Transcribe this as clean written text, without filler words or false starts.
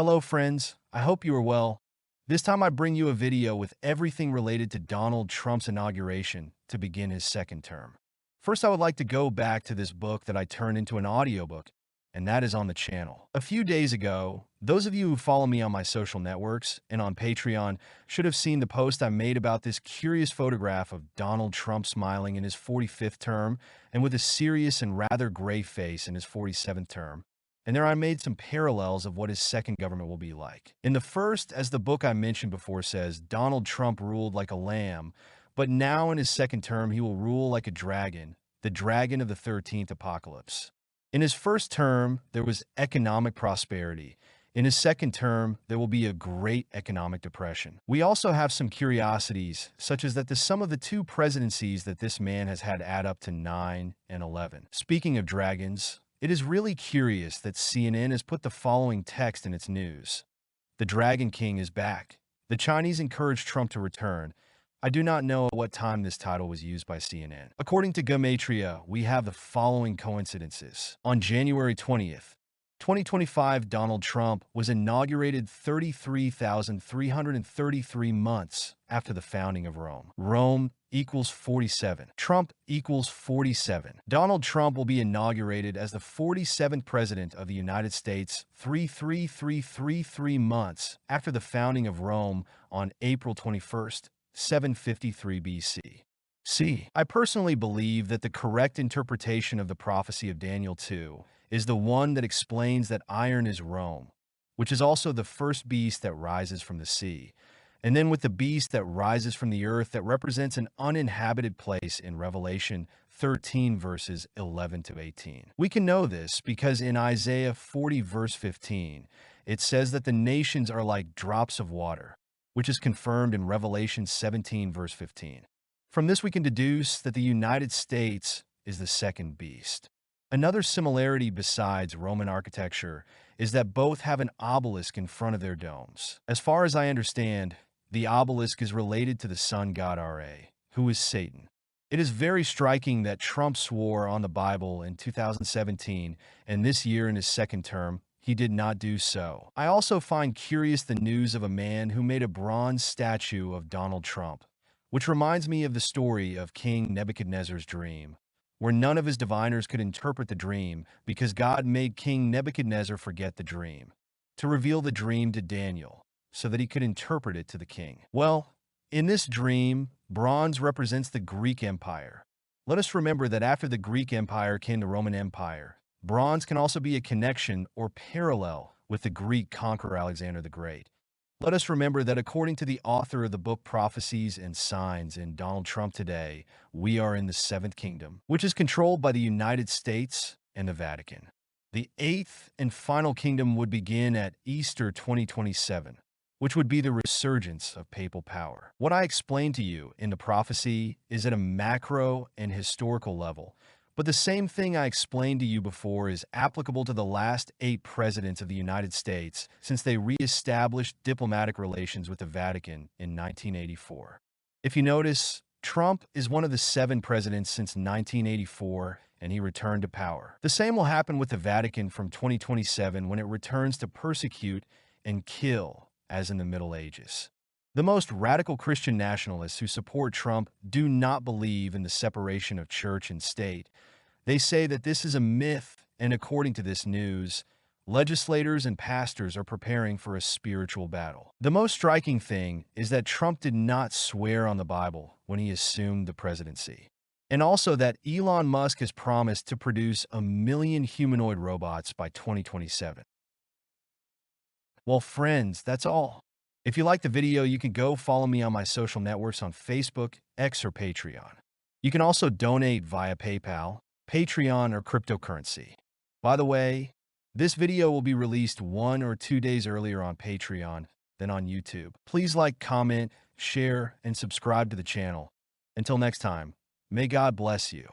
Hello friends, I hope you are well. This time I bring you a video with everything related to Donald Trump's inauguration to begin his second term. First, I would like to go back to this book that I turned into an audiobook, and that is on the channel. A few days ago, those of you who follow me on my social networks and on Patreon should have seen the post I made about this curious photograph of Donald Trump smiling in his 45th term and with a serious and rather gray face in his 47th term. And there I made some parallels of what his second government will be like. In the first, as the book I mentioned before says, Donald Trump ruled like a lamb, but now in his second term he will rule like a dragon, the dragon of the 13th apocalypse. In his first term, there was economic prosperity. In his second term, there will be a great economic depression. We also have some curiosities, such as that the sum of the two presidencies that this man has had add up to 9 and 11. Speaking of dragons, it is really curious that CNN has put the following text in its news. The Dragon King is back. The Chinese encourage Trump to return. I do not know at what time this title was used by CNN. According to Gematria, we have the following coincidences. On January 20th, 2025, Donald Trump was inaugurated 33,333 months after the founding of Rome. Rome equals 47. Trump equals 47. Donald Trump will be inaugurated as the 47th president of the United States 33333 months after the founding of Rome on April 21st, 753 BC. I personally believe that the correct interpretation of the prophecy of Daniel 2 is the one that explains that iron is Rome, which is also the first beast that rises from the sea, and then with the beast that rises from the earth that represents an uninhabited place in Revelation 13 verses 11 to 18. We can know this because in Isaiah 40 verse 15, it says that the nations are like drops of water, which is confirmed in Revelation 17 verse 15. From this we can deduce that the United States is the second beast. Another similarity besides Roman architecture is that both have an obelisk in front of their domes. As far as I understand, the obelisk is related to the sun god Ra, who is Satan. It is very striking that Trump swore on the Bible in 2017, and this year in his second term, he did not do so. I also find curious the news of a man who made a bronze statue of Donald Trump, which reminds me of the story of King Nebuchadnezzar's dream, where none of his diviners could interpret the dream because God made King Nebuchadnezzar forget the dream, to reveal the dream to Daniel, so that he could interpret it to the king. Well, in this dream, bronze represents the Greek Empire. Let us remember that after the Greek Empire came the Roman Empire. Bronze can also be a connection or parallel with the Greek conqueror Alexander the Great. Let us remember that according to the author of the book Prophecies and Signs in Donald Trump today, we are in the seventh kingdom, which is controlled by the United States and the Vatican. The eighth and final kingdom would begin at Easter 2027, which would be the resurgence of papal power. What I explained to you in the prophecy is at a macro and historical level, but the same thing I explained to you before is applicable to the last 8 presidents of the United States since they re-established diplomatic relations with the Vatican in 1984. If you notice, Trump is one of the 7 presidents since 1984, and he returned to power. The same will happen with the Vatican from 2027 when it returns to persecute and kill as in the Middle Ages. The most radical Christian nationalists who support Trump do not believe in the separation of church and state. They say that this is a myth, and according to this news, legislators and pastors are preparing for a spiritual battle. The most striking thing is that Trump did not swear on the Bible when he assumed the presidency. And also that Elon Musk has promised to produce 1 million humanoid robots by 2027. Well, friends, that's all. If you like the video, you can go follow me on my social networks on Facebook, X, or Patreon. You can also donate via PayPal, Patreon, or cryptocurrency. By the way, this video will be released 1 or 2 days earlier on Patreon than on YouTube. Please like, comment, share, and subscribe to the channel. Until next time, may God bless you.